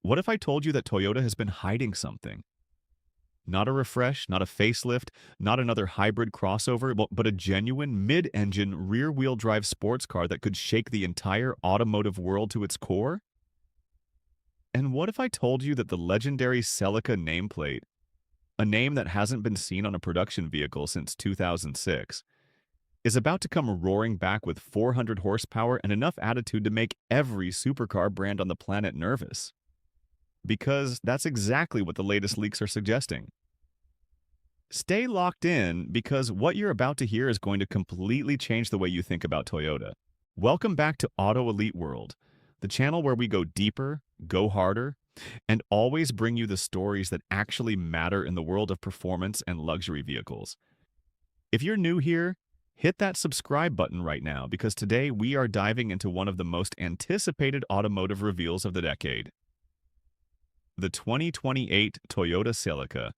What if I told you that Toyota has been hiding something? Not a refresh, not a facelift, not another hybrid crossover, but a genuine mid-engine rear-wheel drive sports car that could shake the entire automotive world to its core? And what if I told you that the legendary Celica nameplate, a name that hasn't been seen on a production vehicle since 2006, is about to come roaring back with 400 horsepower and enough attitude to make every supercar brand on the planet nervous? Because that's exactly what the latest leaks are suggesting. Stay locked in because what you're about to hear is going to completely change the way you think about Toyota. Welcome back to Auto Elite World, the channel where we go deeper, go harder, and always bring you the stories that actually matter in the world of performance and luxury vehicles. If you're new here, hit that subscribe button right now because today we are diving into one of the most anticipated automotive reveals of the decade. The 2028 Toyota Celica.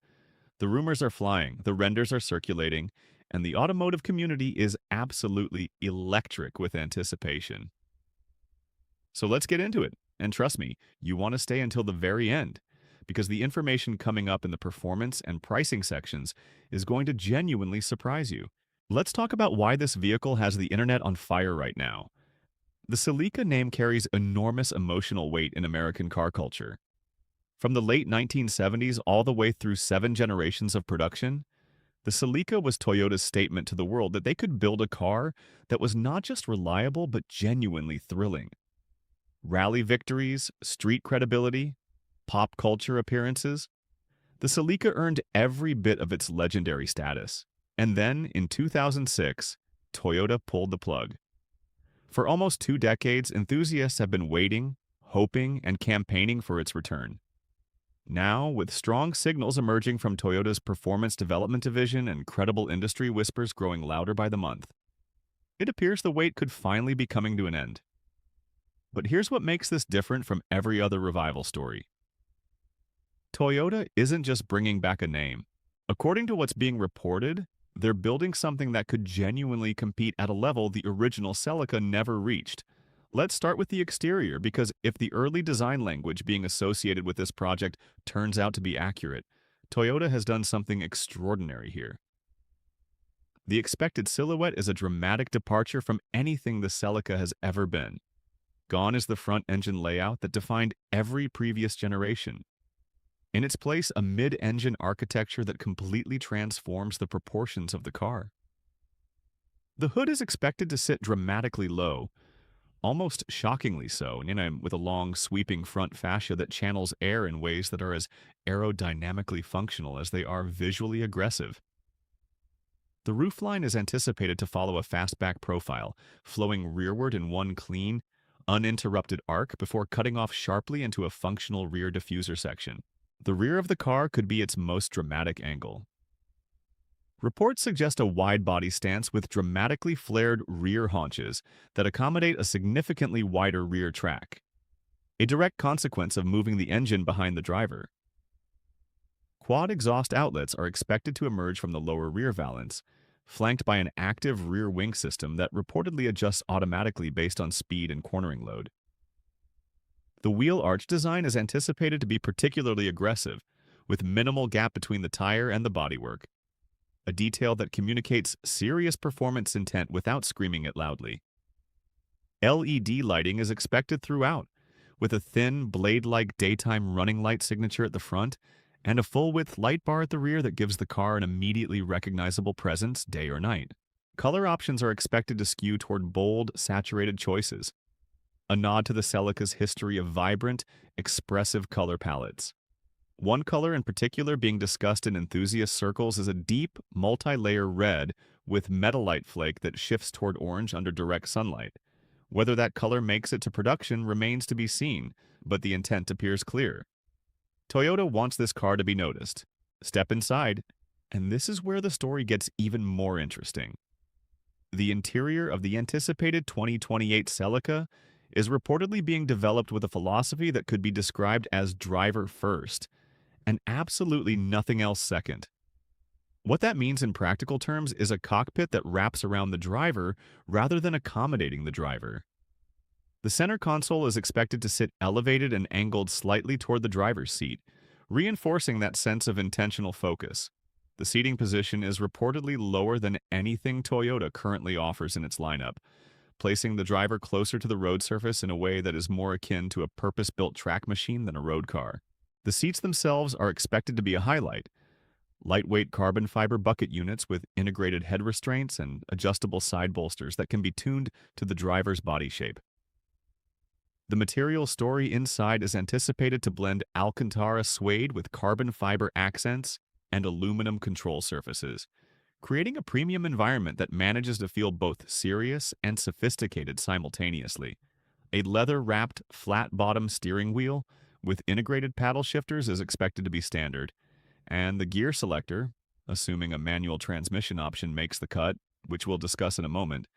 The rumors are flying, the renders are circulating, and the automotive community is absolutely electric with anticipation. So let's get into it. And trust me, you want to stay until the very end, because the information coming up in the performance and pricing sections is going to genuinely surprise you. Let's talk about why this vehicle has the internet on fire right now. The Celica name carries enormous emotional weight in American car culture. From the late 1970s all the way through 7 generations of production, the Celica was Toyota's statement to the world that they could build a car that was not just reliable but genuinely thrilling. Rally victories, street credibility, pop culture appearances, the Celica earned every bit of its legendary status. And then, in 2006, Toyota pulled the plug. For almost 2 decades, enthusiasts have been waiting, hoping, and campaigning for its return. Now, with strong signals emerging from Toyota's Performance Development Division and credible industry whispers growing louder by the month, it appears the wait could finally be coming to an end. But here's what makes this different from every other revival story. Toyota isn't just bringing back a name. According to what's being reported, they're building something that could genuinely compete at a level the original Celica never reached. Let's start with the exterior, because if the early design language being associated with this project turns out to be accurate, Toyota has done something extraordinary here. The expected silhouette is a dramatic departure from anything the Celica has ever been. Gone is the front engine layout that defined every previous generation. In its place, a mid-engine architecture that completely transforms the proportions of the car. The hood is expected to sit dramatically low, almost shockingly so, with a long, sweeping front fascia that channels air in ways that are as aerodynamically functional as they are visually aggressive. The roofline is anticipated to follow a fastback profile, flowing rearward in one clean, uninterrupted arc before cutting off sharply into a functional rear diffuser section. The rear of the car could be its most dramatic angle. Reports suggest a wide-body stance with dramatically flared rear haunches that accommodate a significantly wider rear track, a direct consequence of moving the engine behind the driver. Quad exhaust outlets are expected to emerge from the lower rear valance, flanked by an active rear wing system that reportedly adjusts automatically based on speed and cornering load. The wheel arch design is anticipated to be particularly aggressive, with minimal gap between the tire and the bodywork, a detail that communicates serious performance intent without screaming it loudly. LED lighting is expected throughout, with a thin, blade-like daytime running light signature at the front and a full-width light bar at the rear that gives the car an immediately recognizable presence day or night. Color options are expected to skew toward bold, saturated choices, a nod to the Celica's history of vibrant, expressive color palettes. One color in particular being discussed in enthusiast circles is a deep, multi-layer red with metalite flake that shifts toward orange under direct sunlight. Whether that color makes it to production remains to be seen, but the intent appears clear. Toyota wants this car to be noticed. Step inside, and this is where the story gets even more interesting. The interior of the anticipated 2028 Celica is reportedly being developed with a philosophy that could be described as driver first, and absolutely nothing else second. What that means in practical terms is a cockpit that wraps around the driver rather than accommodating the driver. The center console is expected to sit elevated and angled slightly toward the driver's seat, reinforcing that sense of intentional focus. The seating position is reportedly lower than anything Toyota currently offers in its lineup, placing the driver closer to the road surface in a way that is more akin to a purpose-built track machine than a road car. The seats themselves are expected to be a highlight. Lightweight carbon fiber bucket units with integrated head restraints and adjustable side bolsters that can be tuned to the driver's body shape. The material story inside is anticipated to blend Alcantara suede with carbon fiber accents and aluminum control surfaces, creating a premium environment that manages to feel both serious and sophisticated simultaneously. A leather-wrapped, flat-bottom steering wheel with integrated paddle shifters is expected to be standard, and the gear selector, assuming a manual transmission option makes the cut, which we'll discuss in a moment,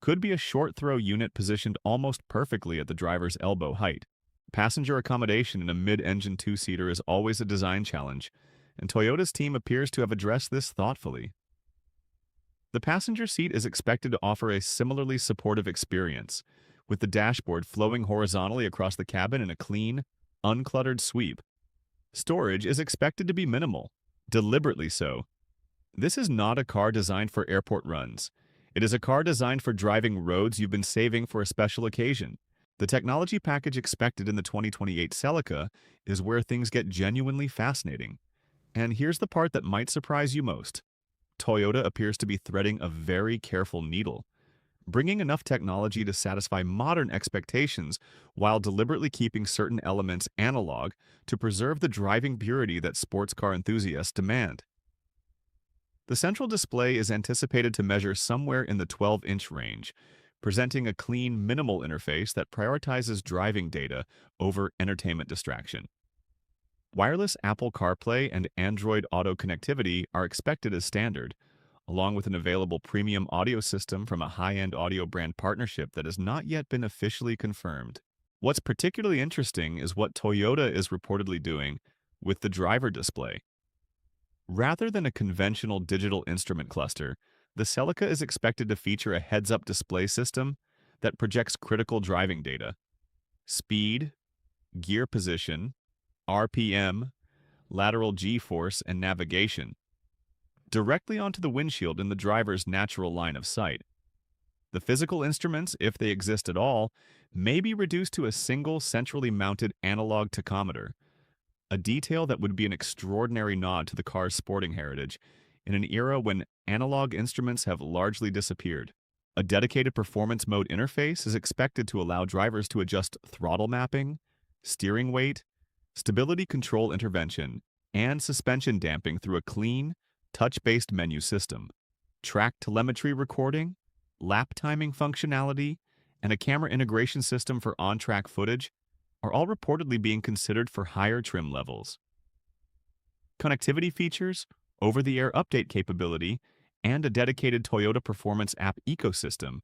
could be a short-throw unit positioned almost perfectly at the driver's elbow height. Passenger accommodation in a mid-engine two-seater is always a design challenge, and Toyota's team appears to have addressed this thoughtfully. The passenger seat is expected to offer a similarly supportive experience, with the dashboard flowing horizontally across the cabin in a clean, uncluttered sweep. Storage is expected to be minimal, deliberately so. This is not a car designed for airport runs. It is a car designed for driving roads you've been saving for a special occasion. The technology package expected in the 2028 Celica is where things get genuinely fascinating. And here's the part that might surprise you most. Toyota appears to be threading a very careful needle, bringing enough technology to satisfy modern expectations while deliberately keeping certain elements analog to preserve the driving purity that sports car enthusiasts demand. The central display is anticipated to measure somewhere in the 12-inch range, presenting a clean, minimal interface that prioritizes driving data over entertainment distraction. Wireless Apple CarPlay and Android Auto connectivity are expected as standard, along with an available premium audio system from a high-end audio brand partnership that has not yet been officially confirmed. What's particularly interesting is what Toyota is reportedly doing with the driver display. Rather than a conventional digital instrument cluster, the Celica is expected to feature a heads-up display system that projects critical driving data: speed, gear position, RPM, lateral G-force, and navigation, directly onto the windshield in the driver's natural line of sight. The physical instruments, if they exist at all, may be reduced to a single centrally mounted analog tachometer, a detail that would be an extraordinary nod to the car's sporting heritage in an era when analog instruments have largely disappeared. A dedicated performance mode interface is expected to allow drivers to adjust throttle mapping, steering weight, stability control intervention, and suspension damping through a clean, touch-based menu system. Track telemetry recording, lap timing functionality, and a camera integration system for on-track footage are all reportedly being considered for higher trim levels. Connectivity features, over-the-air update capability, and a dedicated Toyota Performance app ecosystem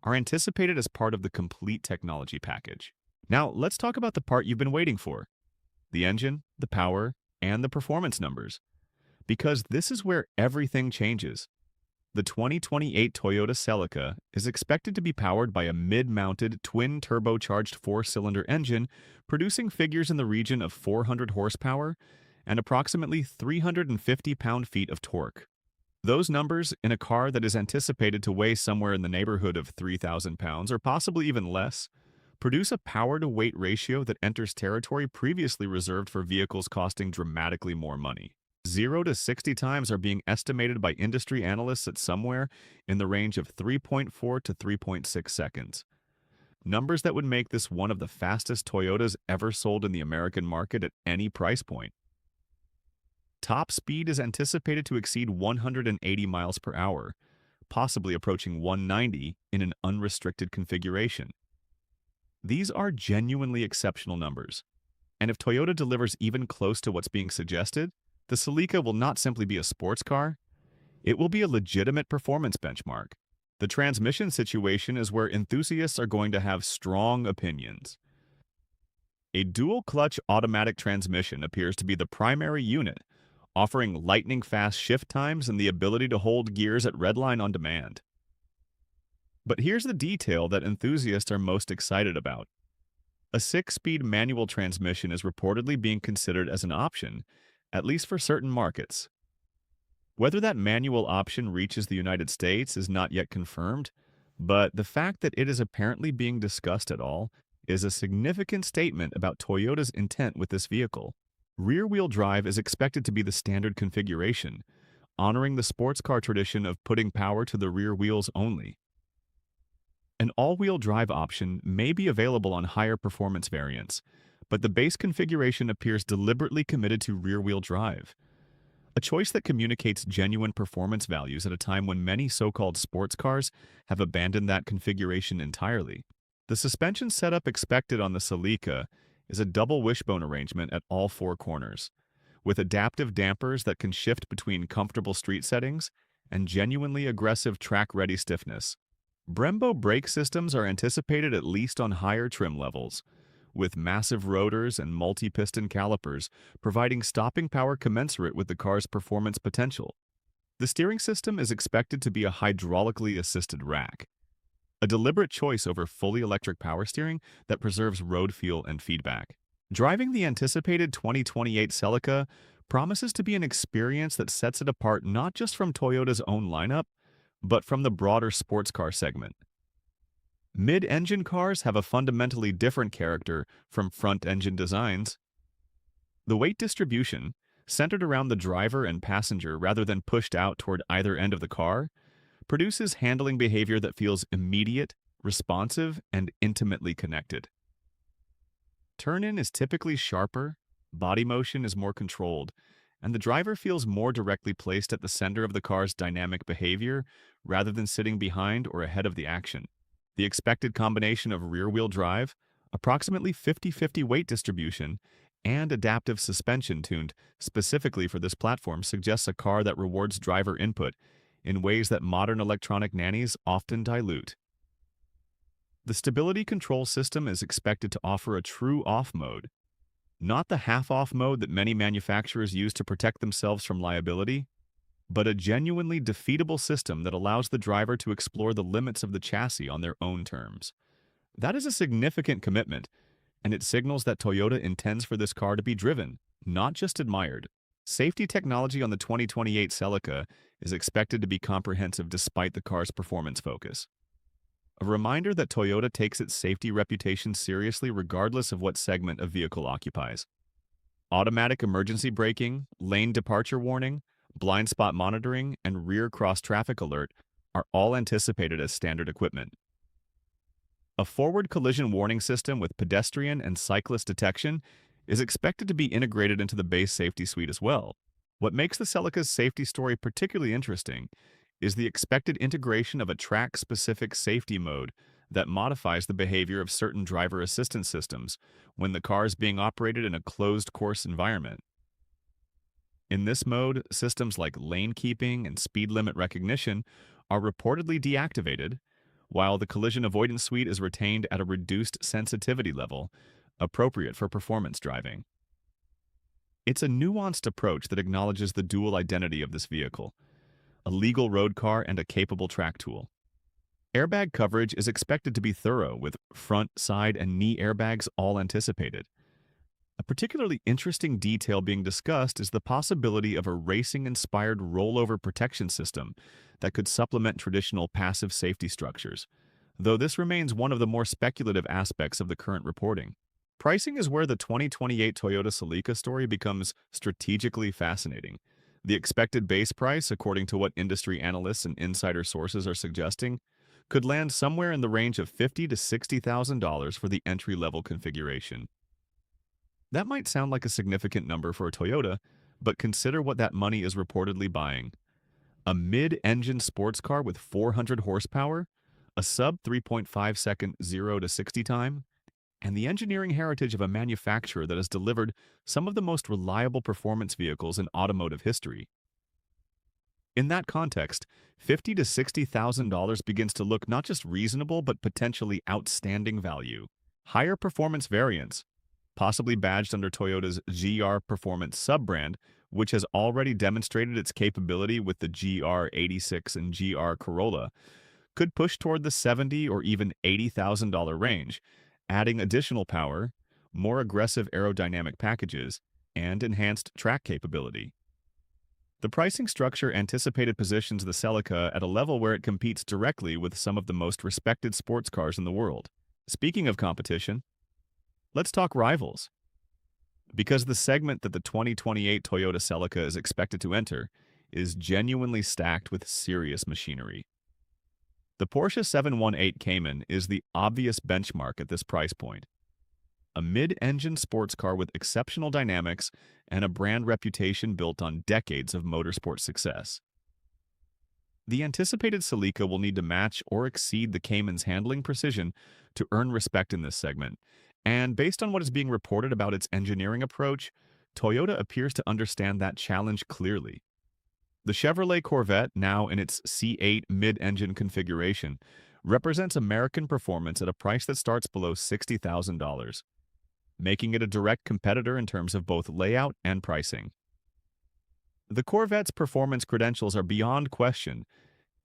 are anticipated as part of the complete technology package. Now, let's talk about the part you've been waiting for: the engine, the power, and the performance numbers. Because this is where everything changes. The 2028 Toyota Celica is expected to be powered by a mid-mounted, twin-turbocharged four-cylinder engine, producing figures in the region of 400 horsepower and approximately 350 pound-feet of torque. Those numbers, in a car that is anticipated to weigh somewhere in the neighborhood of 3,000 pounds, or possibly even less, produce a power-to-weight ratio that enters territory previously reserved for vehicles costing dramatically more money. 0 to 60 times are being estimated by industry analysts at somewhere in the range of 3.4 to 3.6 seconds. Numbers that would make this one of the fastest Toyotas ever sold in the American market at any price point. Top speed is anticipated to exceed 180 miles per hour, possibly approaching 190 in an unrestricted configuration. These are genuinely exceptional numbers, and if Toyota delivers even close to what's being suggested, the Celica will not simply be a sports car, it will be a legitimate performance benchmark. The transmission situation is where enthusiasts are going to have strong opinions. A dual-clutch automatic transmission appears to be the primary unit, offering lightning-fast shift times and the ability to hold gears at redline on demand. But here's the detail that enthusiasts are most excited about. A six-speed manual transmission is reportedly being considered as an option, at least for certain markets. Whether that manual option reaches the United States is not yet confirmed, but the fact that it is apparently being discussed at all is a significant statement about Toyota's intent with this vehicle. Rear-wheel drive is expected to be the standard configuration, honoring the sports car tradition of putting power to the rear wheels only. An all-wheel drive option may be available on higher performance variants, but the base configuration appears deliberately committed to rear-wheel drive, a choice that communicates genuine performance values at a time when many so-called sports cars have abandoned that configuration entirely. The suspension setup expected on the Celica is a double wishbone arrangement at all four corners, with adaptive dampers that can shift between comfortable street settings and genuinely aggressive track-ready stiffness. Brembo brake systems are anticipated at least on higher trim levels, with massive rotors and multi-piston calipers providing stopping power commensurate with the car's performance potential. The steering system is expected to be a hydraulically assisted rack, a deliberate choice over fully electric power steering that preserves road feel and feedback. Driving the anticipated 2028 Celica promises to be an experience that sets it apart not just from Toyota's own lineup, but from the broader sports car segment. Mid-engine cars have a fundamentally different character from front-engine designs. The weight distribution, centered around the driver and passenger rather than pushed out toward either end of the car, produces handling behavior that feels immediate, responsive, and intimately connected. Turn-in is typically sharper, body motion is more controlled, and the driver feels more directly placed at the center of the car's dynamic behavior rather than sitting behind or ahead of the action. The expected combination of rear-wheel drive, approximately 50-50 weight distribution, and adaptive suspension tuned specifically for this platform suggests a car that rewards driver input in ways that modern electronic nannies often dilute. The stability control system is expected to offer a true off mode, not the half-off mode that many manufacturers use to protect themselves from liability, but a genuinely defeatable system that allows the driver to explore the limits of the chassis on their own terms. That is a significant commitment, and it signals that Toyota intends for this car to be driven, not just admired. Safety technology on the 2028 Celica is expected to be comprehensive despite the car's performance focus. A reminder that Toyota takes its safety reputation seriously regardless of what segment a vehicle occupies. Automatic emergency braking, lane departure warning, blind spot monitoring, and rear cross-traffic alert are all anticipated as standard equipment. A forward collision warning system with pedestrian and cyclist detection is expected to be integrated into the base safety suite as well. What makes the Celica's safety story particularly interesting is the expected integration of a track-specific safety mode that modifies the behavior of certain driver assistance systems when the car is being operated in a closed-course environment. In this mode, systems like lane keeping and speed limit recognition are reportedly deactivated, while the collision avoidance suite is retained at a reduced sensitivity level, appropriate for performance driving. It's a nuanced approach that acknowledges the dual identity of this vehicle, a legal road car and a capable track tool. Airbag coverage is expected to be thorough, with front, side, and knee airbags all anticipated. A particularly interesting detail being discussed is the possibility of a racing-inspired rollover protection system that could supplement traditional passive safety structures, though this remains one of the more speculative aspects of the current reporting. Pricing is where the 2028 Toyota Celica story becomes strategically fascinating. The expected base price, according to what industry analysts and insider sources are suggesting, could land somewhere in the range of $50,000 to $60,000 for the entry-level configuration. That might sound like a significant number for a Toyota, but consider what that money is reportedly buying. A mid-engine sports car with 400 horsepower, a sub 3.5 second 0 to 60 time, and the engineering heritage of a manufacturer that has delivered some of the most reliable performance vehicles in automotive history. In that context, $50,000 to $60,000 begins to look not just reasonable but potentially outstanding value. Higher performance variants, possibly badged under Toyota's GR Performance sub-brand, which has already demonstrated its capability with the GR86 and GR Corolla, could push toward the $70,000 or even $80,000 range, adding additional power, more aggressive aerodynamic packages, and enhanced track capability. The pricing structure anticipated positions the Celica at a level where it competes directly with some of the most respected sports cars in the world. Speaking of competition, let's talk rivals. Because the segment that the 2028 Toyota Celica is expected to enter is genuinely stacked with serious machinery. The Porsche 718 Cayman is the obvious benchmark at this price point. A mid-engine sports car with exceptional dynamics and a brand reputation built on decades of motorsport success. The anticipated Celica will need to match or exceed the Cayman's handling precision to earn respect in this segment, and based on what is being reported about its engineering approach, Toyota appears to understand that challenge clearly. The Chevrolet Corvette, now in its C8 mid-engine configuration, represents American performance at a price that starts below $60,000, making it a direct competitor in terms of both layout and pricing. The Corvette's performance credentials are beyond question,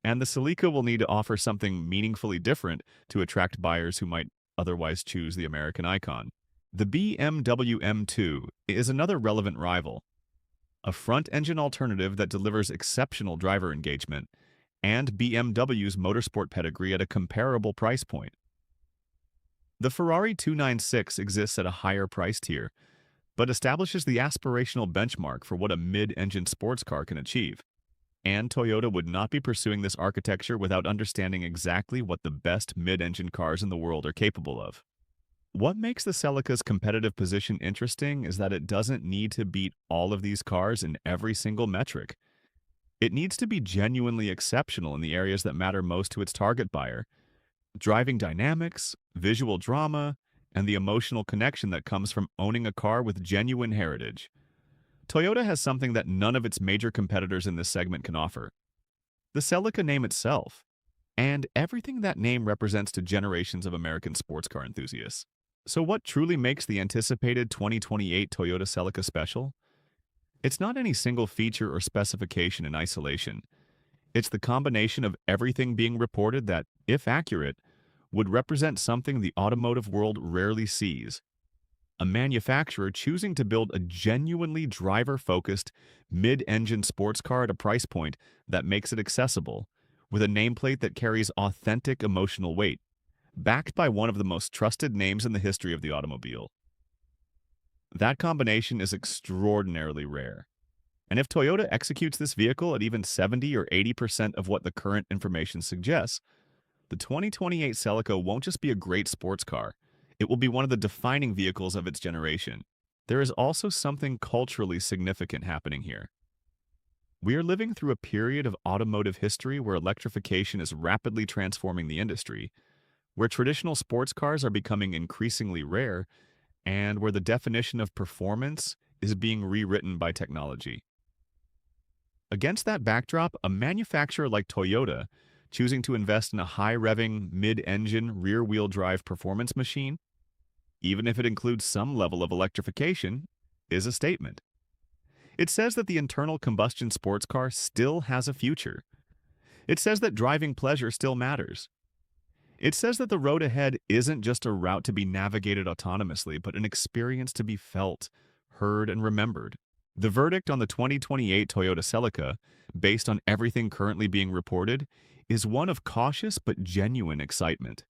and the Celica will need to offer something meaningfully different to attract buyers who might otherwise choose the American icon. The BMW M2 is another relevant rival, a front-engine alternative that delivers exceptional driver engagement, and BMW's motorsport pedigree at a comparable price point. The Ferrari 296 exists at a higher price tier, but establishes the aspirational benchmark for what a mid-engine sports car can achieve. And Toyota would not be pursuing this architecture without understanding exactly what the best mid-engine cars in the world are capable of. What makes the Celica's competitive position interesting is that it doesn't need to beat all of these cars in every single metric. It needs to be genuinely exceptional in the areas that matter most to its target buyer: driving dynamics, visual drama, and the emotional connection that comes from owning a car with genuine heritage. Toyota has something that none of its major competitors in this segment can offer: the Celica name itself, and everything that name represents to generations of American sports car enthusiasts. So what truly makes the anticipated 2028 Toyota Celica special? It's not any single feature or specification in isolation. It's the combination of everything being reported that, if accurate, would represent something the automotive world rarely sees: a manufacturer choosing to build a genuinely driver-focused, mid-engine sports car at a price point that makes it accessible, with a nameplate that carries authentic emotional weight, backed by one of the most trusted names in the history of the automobile. That combination is extraordinarily rare. And if Toyota executes this vehicle at even 70 or 80% of what the current information suggests, the 2028 Celica won't just be a great sports car, it will be one of the defining vehicles of its generation. There is also something culturally significant happening here. We are living through a period of automotive history where electrification is rapidly transforming the industry, where traditional sports cars are becoming increasingly rare, and where the definition of performance is being rewritten by technology. Against that backdrop, a manufacturer like Toyota, choosing to invest in a high-revving, mid-engine, rear-wheel drive performance machine, even if it includes some level of electrification, is a statement. It says that the internal combustion sports car still has a future. It says that driving pleasure still matters. It says that the road ahead isn't just a route to be navigated autonomously, but an experience to be felt, heard, and remembered. The verdict on the 2028 Toyota Celica, based on everything currently being reported, is one of cautious but genuine excitement.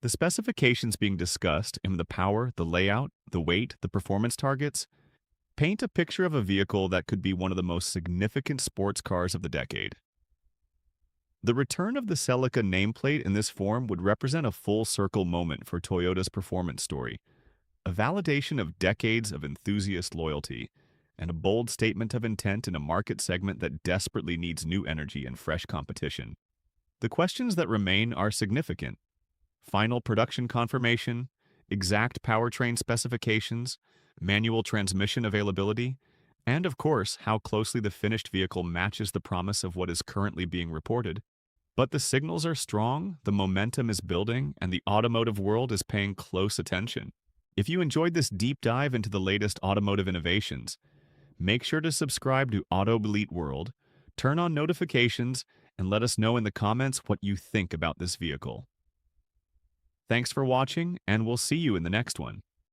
The specifications being discussed in the power, the layout, the weight, the performance targets paint a picture of a vehicle that could be one of the most significant sports cars of the decade. The return of the Celica nameplate in this form would represent a full-circle moment for Toyota's performance story, a validation of decades of enthusiast loyalty, and a bold statement of intent in a market segment that desperately needs new energy and fresh competition. The questions that remain are significant: final production confirmation, exact powertrain specifications, manual transmission availability, and of course, how closely the finished vehicle matches the promise of what is currently being reported. But the signals are strong, the momentum is building, and the automotive world is paying close attention. If you enjoyed this deep dive into the latest automotive innovations, make sure to subscribe to Auto Elite World, turn on notifications, and let us know in the comments what you think about this vehicle. Thanks for watching, and we'll see you in the next one.